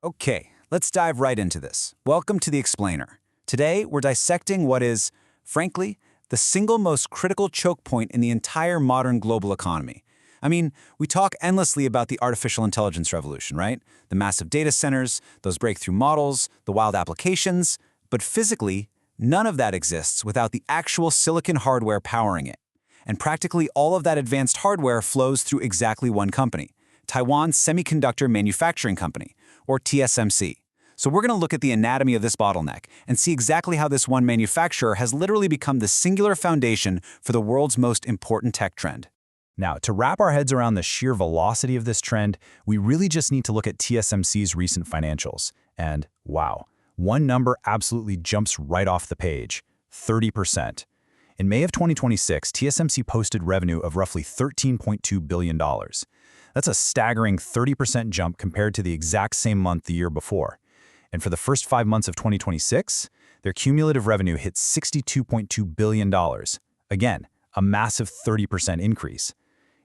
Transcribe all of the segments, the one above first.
Okay, let's dive right into this. Welcome to The Explainer. Today, we're dissecting what is, frankly, the single most critical choke point in the entire modern global economy. I mean, we talk endlessly about the artificial intelligence revolution, right? The massive data centers, those breakthrough models, the wild applications, but physically, none of that exists without the actual silicon hardware powering it. And practically all of that advanced hardware flows through exactly one company, Taiwan's Semiconductor Manufacturing Company, or TSMC. So we're going to look at the anatomy of this bottleneck and see exactly how this one manufacturer has literally become the singular foundation for the world's most important tech trend. Now, to wrap our heads around the sheer velocity of this trend, we really just need to look at TSMC's recent financials. And wow, one number absolutely jumps right off the page: 30%. In May of 2026, TSMC posted revenue of roughly $13.2 billion. That's a staggering 30% jump compared to the exact same month the year before. And for the first 5 months of 2026, their cumulative revenue hit $62.2 billion. Again, a massive 30% increase.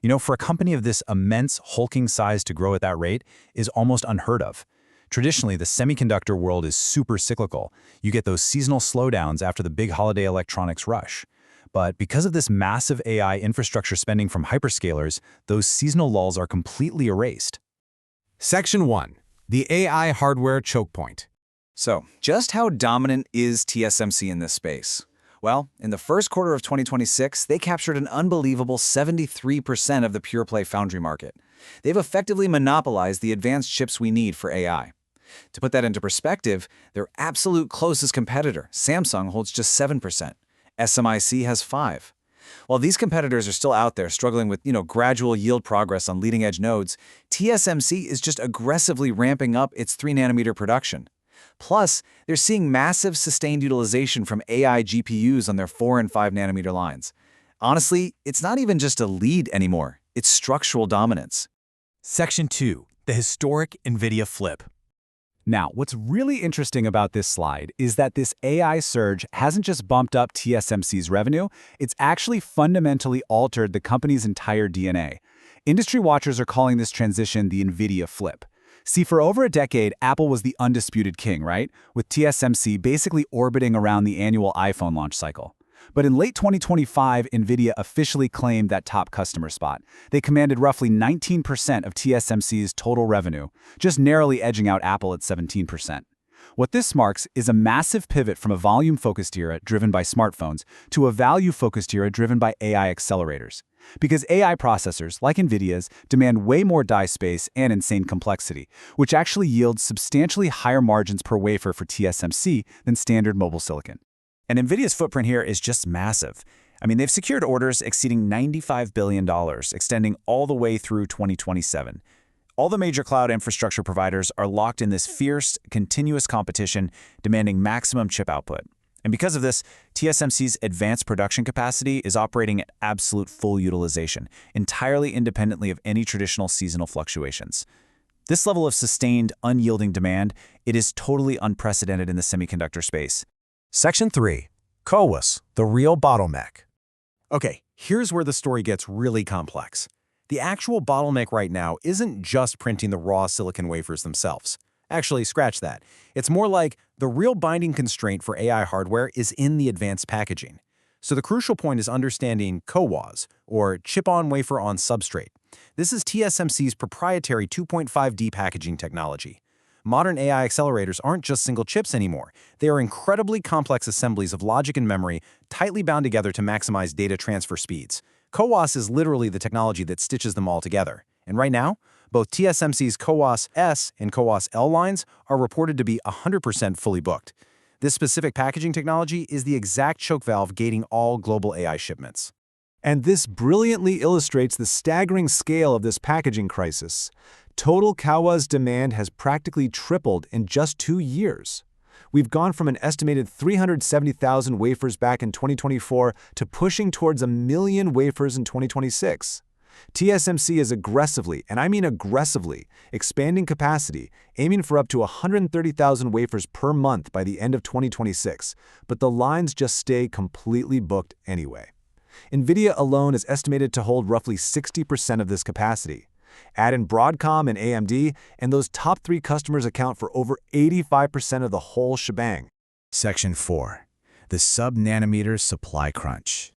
You know, for a company of this immense, hulking size to grow at that rate is almost unheard of. Traditionally, the semiconductor world is super cyclical. You get those seasonal slowdowns after the big holiday electronics rush. But because of this massive AI infrastructure spending from hyperscalers, those seasonal lulls are completely erased. Section 1. The AI hardware choke point. So, just how dominant is TSMC in this space? Well, in the first quarter of 2026, they captured an unbelievable 73% of the pure-play foundry market. They've effectively monopolized the advanced chips we need for AI. To put that into perspective, their absolute closest competitor, Samsung, holds just 7%. SMIC has 5%. While these competitors are still out there struggling with, gradual yield progress on leading-edge nodes, TSMC is just aggressively ramping up its 3-nanometer production. Plus, they're seeing massive sustained utilization from AI GPUs on their 4 and 5-nanometer lines. Honestly, it's not even just a lead anymore, it's structural dominance. Section 2. The historic Nvidia flip. Now, what's really interesting about this slide is that this AI surge hasn't just bumped up TSMC's revenue, it's actually fundamentally altered the company's entire DNA. Industry watchers are calling this transition the Nvidia flip. See, for over a decade, Apple was the undisputed king, right? With TSMC basically orbiting around the annual iPhone launch cycle. But in late 2025, Nvidia officially claimed that top customer spot. They commanded roughly 19% of TSMC's total revenue, just narrowly edging out Apple at 17%. What this marks is a massive pivot from a volume-focused era driven by smartphones to a value-focused era driven by AI accelerators. Because AI processors, like Nvidia's, demand way more die space and insane complexity, which actually yields substantially higher margins per wafer for TSMC than standard mobile silicon. And Nvidia's footprint here is just massive. I mean, they've secured orders exceeding $95 billion, extending all the way through 2027. All the major cloud infrastructure providers are locked in this fierce, continuous competition, demanding maximum chip output. And because of this, TSMC's advanced production capacity is operating at absolute full utilization, entirely independently of any traditional seasonal fluctuations. This level of sustained, unyielding demand, it is totally unprecedented in the semiconductor space. Section 3. CoWoS, the real bottleneck. Okay, here's where the story gets really complex. The actual bottleneck right now isn't just printing the raw silicon wafers themselves. Actually, scratch that. It's more like the real binding constraint for AI hardware is in the advanced packaging. So the crucial point is understanding CoWoS, or chip-on-wafer-on-substrate. This is TSMC's proprietary 2.5D packaging technology. Modern AI accelerators aren't just single chips anymore. They are incredibly complex assemblies of logic and memory tightly bound together to maximize data transfer speeds. CoWoS is literally the technology that stitches them all together. And right now, both TSMC's CoWoS S and CoWoS L lines are reported to be 100% fully booked. This specific packaging technology is the exact choke valve gating all global AI shipments. And this brilliantly illustrates the staggering scale of this packaging crisis. Total CoWoS demand has practically tripled in just 2 years. We've gone from an estimated 370,000 wafers back in 2024 to pushing towards 1 million wafers in 2026. TSMC is aggressively, and I mean aggressively, expanding capacity, aiming for up to 130,000 wafers per month by the end of 2026, but the lines just stay completely booked anyway. Nvidia alone is estimated to hold roughly 60% of this capacity. Add in Broadcom and AMD, and those top 3 customers account for over 85% of the whole shebang. Section 4. The sub-nanometer supply crunch.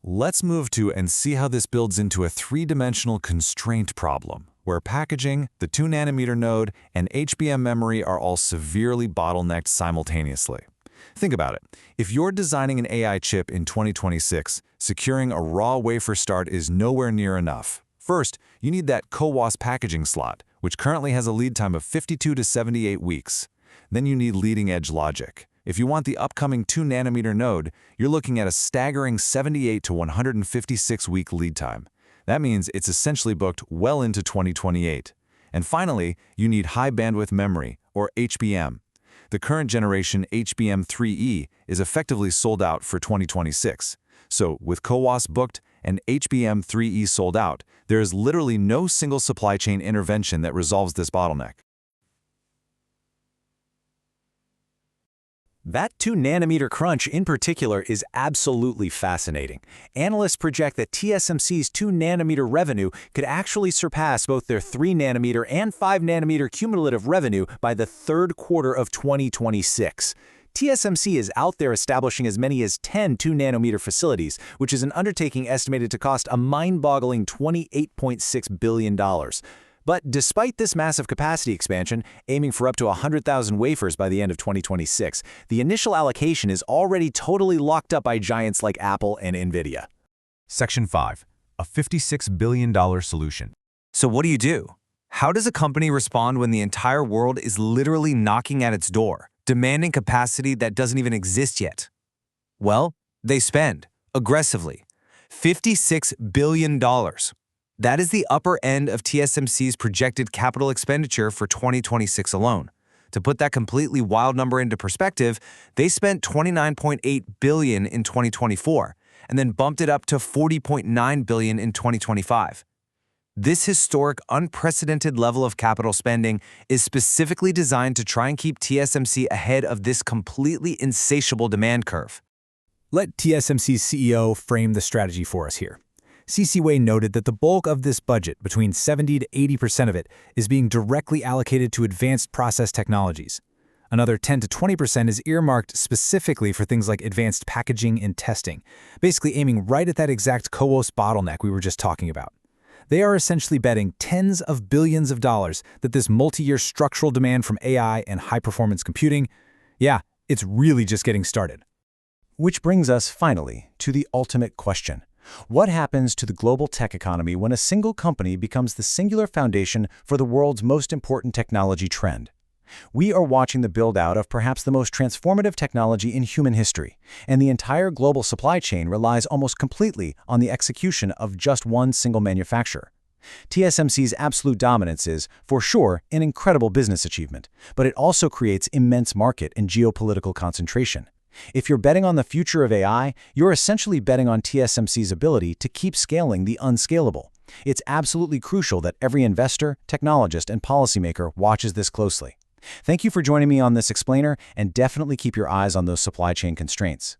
Let's move to and see how this builds into a 3-dimensional constraint problem, where packaging, the 2-nanometer node, and HBM memory are all severely bottlenecked simultaneously. Think about it. If you're designing an AI chip in 2026, securing a raw wafer start is nowhere near enough. First, you need that CoWoS packaging slot, which currently has a lead time of 52 to 78 weeks. Then you need leading-edge logic. If you want the upcoming 2-nanometer node, you're looking at a staggering 78 to 156-week lead time. That means it's essentially booked well into 2028. And finally, you need high-bandwidth memory, or HBM. The current generation HBM3E is effectively sold out for 2026. So, with CoWoS booked and HBM3E sold out, there is literally no single supply chain intervention that resolves this bottleneck. That 2-nanometer crunch in particular is absolutely fascinating. Analysts project that TSMC's 2-nanometer revenue could actually surpass both their 3-nanometer and 5-nanometer cumulative revenue by the third quarter of 2026. TSMC is out there establishing as many as 10 2-nanometer facilities, which is an undertaking estimated to cost a mind-boggling $28.6 billion. But despite this massive capacity expansion, aiming for up to 100,000 wafers by the end of 2026, the initial allocation is already totally locked up by giants like Apple and Nvidia. Section 5. A $56 billion solution. So what do? How does a company respond when the entire world is literally knocking at its door, demanding capacity that doesn't even exist yet? Well, they spend, aggressively, $56 billion. That is the upper end of TSMC's projected capital expenditure for 2026 alone. To put that completely wild number into perspective, they spent $29.8 billion in 2024 and then bumped it up to $40.9 billion in 2025. This historic, unprecedented level of capital spending is specifically designed to try and keep TSMC ahead of this completely insatiable demand curve. Let TSMC's CEO frame the strategy for us here. C.C. Wei noted that the bulk of this budget, between 70 to 80% of it, is being directly allocated to advanced process technologies. Another 10 to 20% is earmarked specifically for things like advanced packaging and testing, basically aiming right at that exact CoWoS bottleneck we were just talking about. They are essentially betting tens of billions of dollars that this multi-year structural demand from AI and high-performance computing, it's really just getting started. Which brings us, finally, to the ultimate question. What happens to the global tech economy when a single company becomes the singular foundation for the world's most important technology trend? We are watching the build-out of perhaps the most transformative technology in human history, and the entire global supply chain relies almost completely on the execution of just one single manufacturer. TSMC's absolute dominance is, for sure, an incredible business achievement, but it also creates immense market and geopolitical concentration. If you're betting on the future of AI, you're essentially betting on TSMC's ability to keep scaling the unscalable. It's absolutely crucial that every investor, technologist, and policymaker watches this closely. Thank you for joining me on this explainer, and definitely keep your eyes on those supply chain constraints.